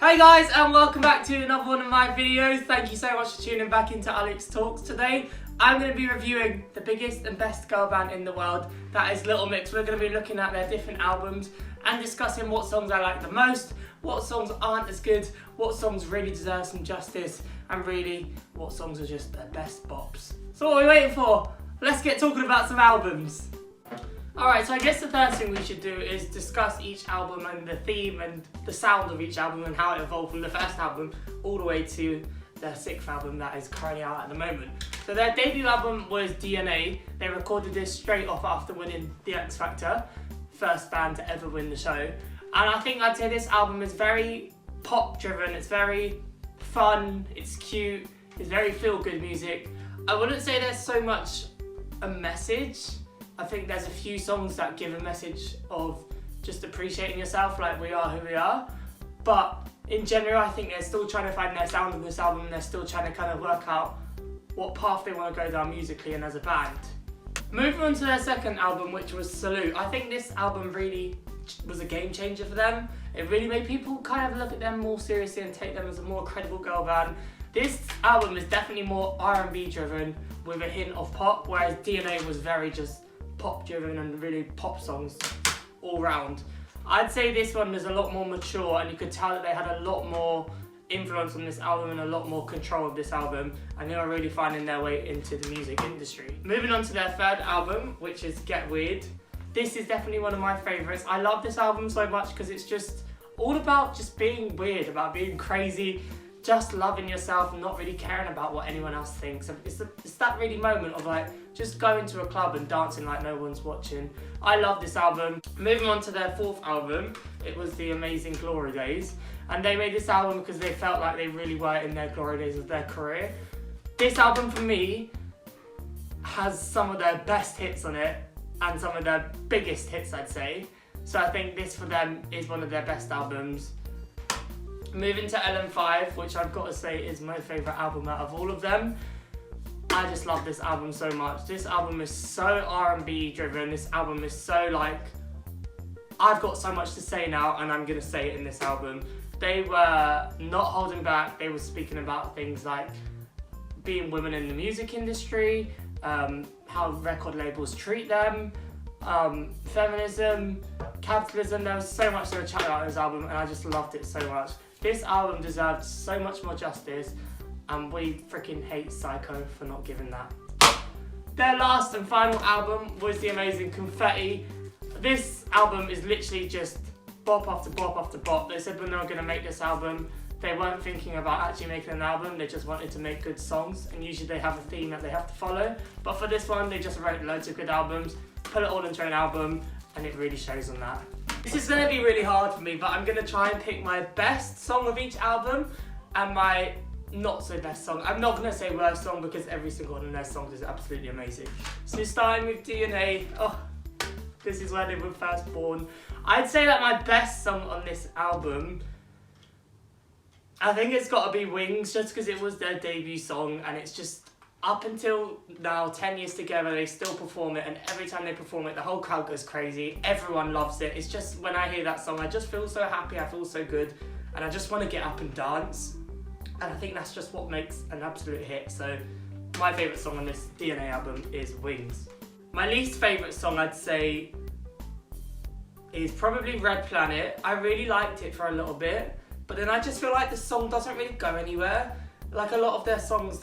Hey guys, and welcome back to another one of my videos. Thank you so much for tuning back into Alex Talks. Today I'm going to be reviewing the biggest and best girl band in the world, that is Little Mix. We're going to be looking at their different albums and discussing what songs I like the most, what songs aren't as good, what songs really deserve some justice, and really what songs are just their best bops. So what are we waiting for? Let's get talking about some albums. Alright, so I guess the first thing we should do is discuss each album and the theme and the sound of each album and how it evolved from the first album all the way to their sixth album that is currently out at the moment. So their debut album was DNA. They recorded this straight off after winning The X Factor, first band to ever win the show. And I think I'd say this album is very pop driven, it's very fun, it's cute, it's very feel good music. I wouldn't say there's so much a message. I think there's a few songs that give a message of just appreciating yourself, like We Are Who We Are. But in general, I think they're still trying to find their sound on this album. They're still trying to kind of work out what path they want to go down musically and as a band. Moving on to their second album, which was Salute. I think this album really was a game changer for them. It really made people kind of look at them more seriously and take them as a more credible girl band. This album is definitely more R&B driven with a hint of pop, whereas DNA was very just pop driven and really pop songs all round. I'd say this one was a lot more mature, and you could tell that they had a lot more influence on this album and a lot more control of this album, and they were really finding their way into the music industry. Moving on to their third album, which is Get Weird. This is definitely one of my favourites. I love this album so much because it's just all about just being weird, about being crazy, just loving yourself and not really caring about what anyone else thinks. It's that really moment of like just going to a club and dancing like no one's watching. I love this album. Moving on to their fourth album, it was The Amazing Glory Days, and they made this album because they felt like they really were in their glory days of their career. This album for me has some of their best hits on it and some of their biggest hits, I'd say. So I think this for them is one of their best albums. Moving to LM5, which I've got to say is my favourite album out of all of them. I just love this album so much. This album is so R&B driven. This album is so like, I've got so much to say now and I'm going to say it in this album. They were not holding back. They were speaking about things like being women in the music industry, how record labels treat them, feminism, capitalism. There was so much they were chatting about in this album and I just loved it so much. This album deserved so much more justice, and we freaking hate Psycho for not giving that. Their last and final album was The Amazing Confetti. This album is literally just bop after bop after bop. They said when they were going to make this album, they weren't thinking about actually making an album, they just wanted to make good songs, and usually they have a theme that they have to follow. But for this one, they just wrote loads of good albums, put it all into an album, and it really shows on that. This is going to be really hard for me, but I'm going to try and pick my best song of each album and my not so best song. I'm not going to say worst song because every single one of their songs is absolutely amazing. So starting with DNA, this is where they were first born. I'd say that my best song on this album, I think it's got to be Wings, just because it was their debut song, and it's just up until now, 10 years together, they still perform it, and every time they perform it, the whole crowd goes crazy. Everyone loves it. It's just, when I hear that song, I just feel so happy, I feel so good, and I just want to get up and dance. And I think that's just what makes an absolute hit. So my favourite song on this DNA album is Wings. My least favourite song, I'd say, is probably Red Planet. I really liked it for a little bit, but then I just feel like the song doesn't really go anywhere. Like a lot of their songs,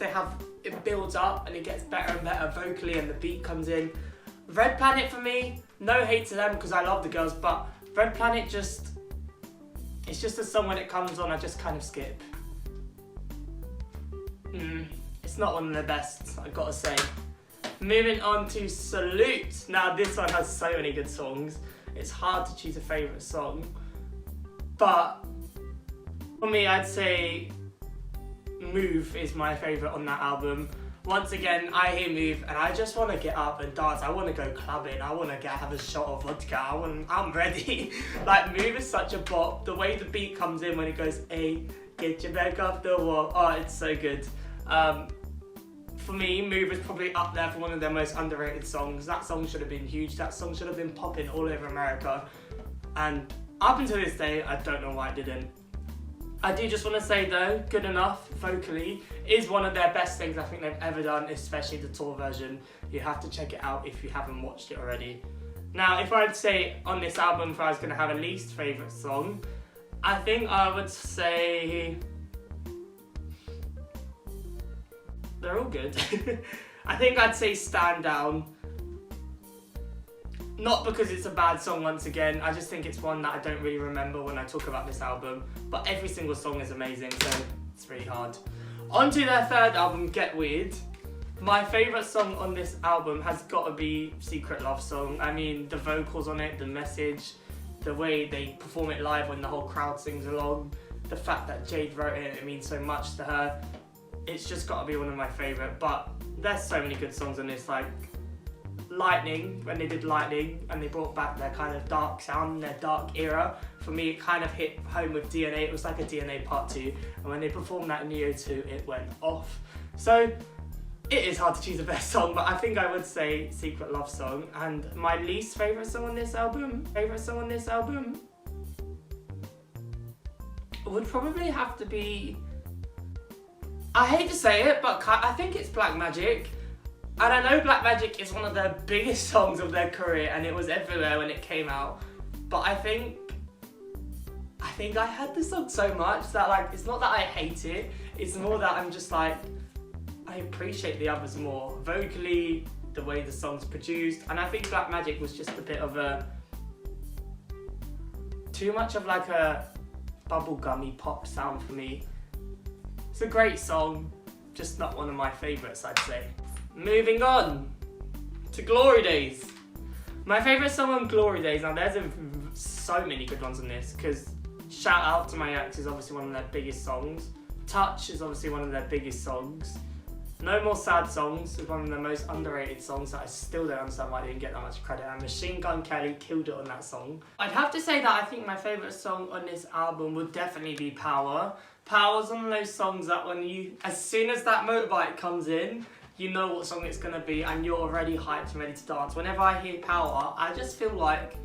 it builds up and it gets better and better vocally and the beat comes in. Red Planet for me, no hate to them because I love the girls, but Red Planet it's just a song when it comes on I just kind of skip. It's not one of the best, I've got to say. Moving on to Salute. Now this one has so many good songs. It's hard to choose a favourite song, but for me I'd say Move is my favourite on that album. Once again, I hear Move and I just want to get up and dance. I want to go clubbing. I want to have a shot of vodka. I'm ready. Like, Move is such a bop. The way the beat comes in when it goes, hey, get your back off the wall. Oh, it's so good. For me, Move is probably up there for one of their most underrated songs. That song should have been huge. That song should have been popping all over America. And up until this day, I don't know why it didn't. I do just want to say though, Good Enough, vocally, is one of their best things I think they've ever done, especially the tour version. You have to check it out if you haven't watched it already. Now, if I'd say on this album if I was going to have a least favourite song, I think I would say... They're all good. I think I'd say Stand Down. Not because it's a bad song once again, I just think it's one that I don't really remember when I talk about this album, but every single song is amazing, so it's really hard. On to their third album, Get Weird. My favourite song on this album has got to be Secret Love Song. I mean, the vocals on it, the message, the way they perform it live when the whole crowd sings along, the fact that Jade wrote it, it means so much to her. It's just got to be one of my favourite, but there's so many good songs on this, like Lightning, when they did Lightning and they brought back their kind of dark sound, their dark era. For me, it kind of hit home with DNA. It was like a DNA part 2, and when they performed that in Neo 2, it went off. So it is hard to choose the best song, but I think I would say Secret Love Song. And my least favourite song on this album, would probably have to be, I hate to say it, but I think it's Black Magic. And I know Black Magic is one of their biggest songs of their career and it was everywhere when it came out. But I think I had this song so much that, like, it's not that I hate it, it's more that I'm just like, I appreciate the others more. Vocally, the way the song's produced, and I think Black Magic was just a bit of a, too much of like a bubblegummy pop sound for me. It's a great song, just not one of my favourites, I'd say. Moving on to Glory Days. My favourite song on Glory Days, now there's so many good ones on this, because Shout Out to My Ex is obviously one of their biggest songs. Touch is obviously one of their biggest songs. No More Sad Songs is one of the most underrated songs that I still don't understand why I didn't get that much credit, and Machine Gun Kelly killed it on that song. I'd have to say that I think my favourite song on this album would definitely be Power. Power's one of those songs that when as soon as that motorbike comes in, you know what song it's gonna be and you're already hyped and ready to dance. Whenever I hear Power, I just feel like,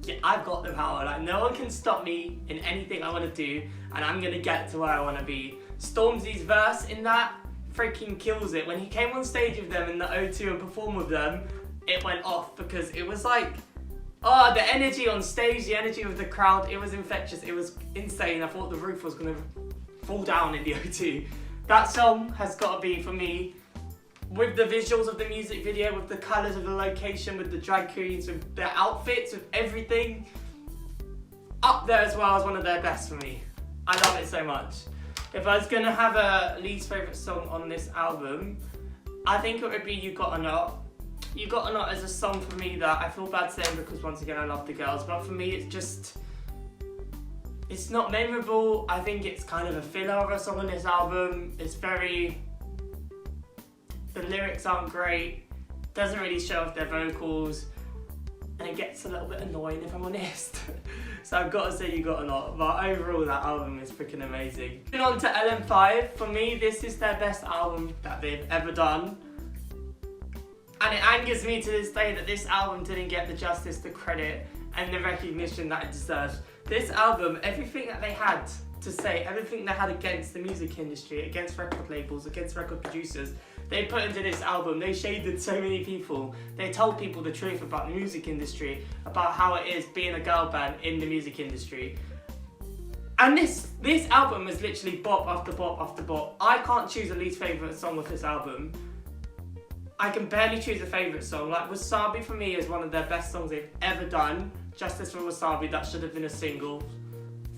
yeah, I've got the power. Like, no one can stop me in anything I wanna do, and I'm gonna get to where I wanna be. Stormzy's verse in that freaking kills it. When he came on stage with them in the O2 and performed with them, it went off because it was like, oh, the energy on stage, the energy of the crowd, it was infectious, it was insane. I thought the roof was gonna fall down in the O2. That song has gotta be, for me, with the visuals of the music video, with the colours of the location, with the drag queens, with their outfits, with everything, up there as well as one of their best for me. I love it so much. If I was going to have a least favourite song on this album, I think it would be You Gotta Not. You Gotta Not is a song for me that I feel bad saying because once again I love the girls, but for me it's just, it's not memorable. I think it's kind of a filler of a song on this album. It's very, the lyrics aren't great, doesn't really show off their vocals, and it gets a little bit annoying if I'm honest. So I've got to say You Gotta Not, but overall that album is freaking amazing. Moving on to LM5, for me this is their best album that they've ever done. And it angers me to this day that this album didn't get the justice, the credit, and the recognition that it deserves. This album, everything that they had to say, everything they had against the music industry, against record labels, against record producers, they put into this album. They shaded so many people. They told people the truth about the music industry, about how it is being a girl band in the music industry. And this album is literally bop after bop after bop. I can't choose a least favourite song of this album. I can barely choose a favourite song. Like, Wasabi for me is one of their best songs they've ever done. Justice for Wasabi, that should have been a single.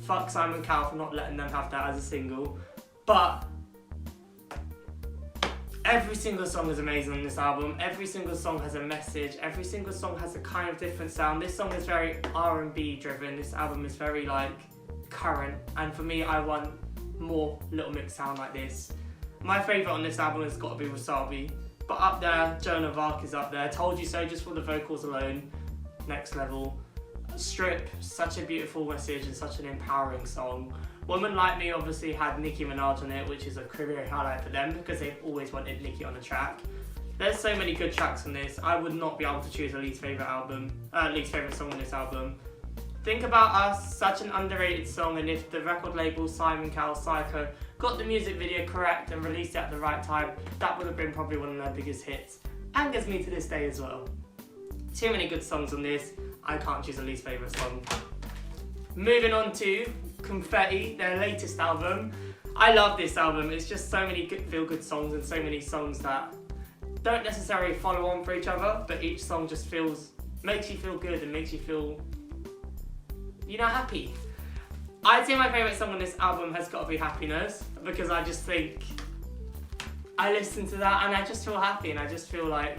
Fuck Simon Cowell for not letting them have that as a single. But every single song is amazing on this album. Every single song has a message. Every single song has a kind of different sound. This song is very R&B driven. This album is very like current. And for me, I want more Little Mix sound like this. My favourite on this album has got to be Wasabi. But up there, Joan of Arc is up there. Told You So just for the vocals alone. Next level. Strip, such a beautiful message and such an empowering song. Woman Like Me obviously had Nicki Minaj on it, which is a career highlight for them because they've always wanted Nicki on the track. There's so many good tracks on this. I would not be able to choose a least favourite song on this album. Think About Us, such an underrated song, and if the record label Simon Cowell Psycho got the music video correct and released it at the right time, that would have been probably one of their biggest hits. And gets me to this day as well. Too many good songs on this, I can't choose a least favourite song. Moving on to Confetti, their latest album. I love this album, it's just so many feel-good songs and so many songs that don't necessarily follow on for each other, but each song just makes you feel good and makes you feel, happy. I'd say my favourite song on this album has got to be Happiness, because I just think, I listen to that and I just feel happy and I just feel like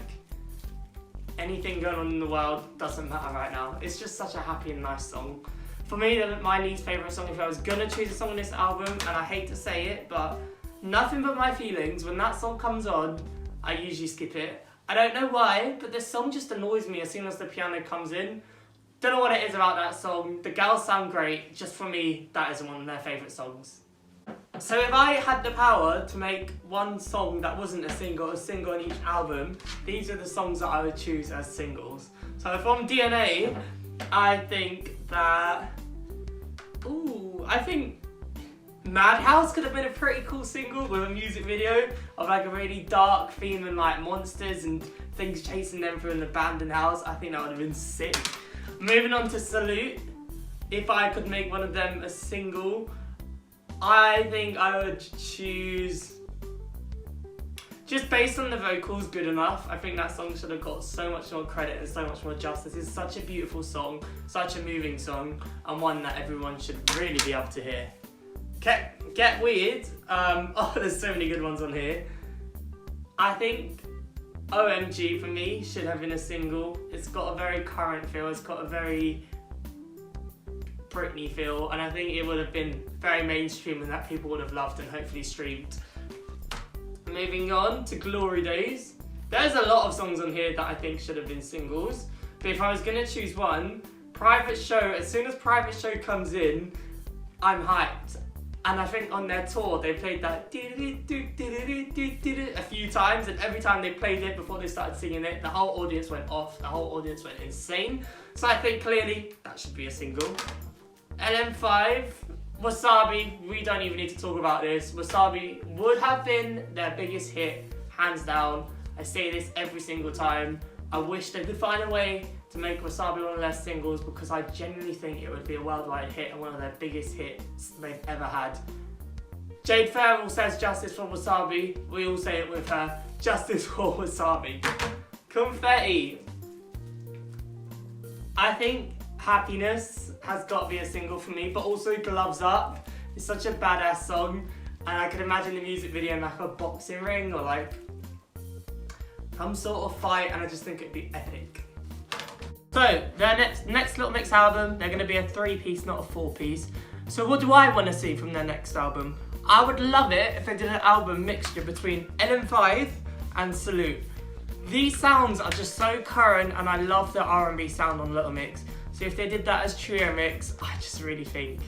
anything going on in the world doesn't matter right now. It's just such a happy and nice song. For me, my least favourite song, if I was gonna choose a song on this album, and I hate to say it, but Nothing But My Feelings, when that song comes on, I usually skip it. I don't know why, but this song just annoys me as soon as the piano comes in. Don't know what it is about that song. The girls sound great, just for me, that isn't one of their favourite songs. So if I had the power to make one song that wasn't a single on each album, these are the songs that I would choose as singles. So from DNA, I think that, I think Madhouse could have been a pretty cool single with a music video of like a really dark theme and like monsters and things chasing them through an abandoned house. I think that would have been sick. Moving on to Salute, if I could make one of them a single, I think I would choose, just based on the vocals, Good Enough. I think that song should have got so much more credit and so much more justice. It's such a beautiful song, such a moving song, and one that everyone should really be able to hear. Get Weird, there's so many good ones on here. I think OMG for me should have been a single. It's got a very current feel, it's got a very Britney feel, and I think it would have been very mainstream and that people would have loved and hopefully streamed. Moving on to Glory Days. There's a lot of songs on here that I think should have been singles, but if I was going to choose one, Private Show, as soon as Private Show comes in, I'm hyped. And I think on their tour, they played that a few times, and every time they played it before they started singing it, the whole audience went off, the whole audience went insane. So I think clearly that should be a single. LM5, Wasabi, we don't even need to talk about this. Wasabi would have been their biggest hit, hands down. I say this every single time. I wish they could find a way to make Wasabi one of their singles, because I genuinely think it would be a worldwide hit and one of their biggest hits they've ever had. Jade Farrell says justice for Wasabi. We all say it with her. Justice for Wasabi. Confetti. I think Happiness has got to be a single for me, but also Gloves Up. It's such a badass song, and I can imagine the music video in like a boxing ring or like some sort of fight, and I just think it'd be epic. So their next Little Mix album, they're going to be a 3-piece, not a 4-piece. So what do I want to see from their next album? I would love it if they did an album mixture between LM5 and Salute. These sounds are just so current, and I love the R&B sound on Little Mix. So if they did that as trio mix, I just really think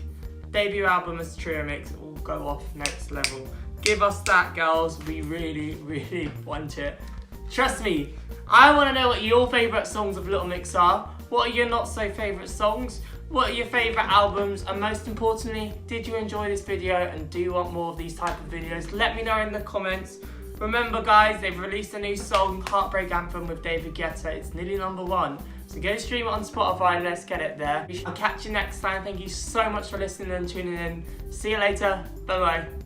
debut album as trio mix, it will go off next level. Give us that, girls. We really, really want it. Trust me, I want to know what your favourite songs of Little Mix are. What are your not so favourite songs? What are your favourite albums? And most importantly, did you enjoy this video and do you want more of these type of videos? Let me know in the comments. Remember guys, they've released a new song, Heartbreak Anthem with David Guetta. It's nearly #1. So go stream it on Spotify and let's get it there. I'll catch you next time. Thank you so much for listening and tuning in. See you later. Bye bye.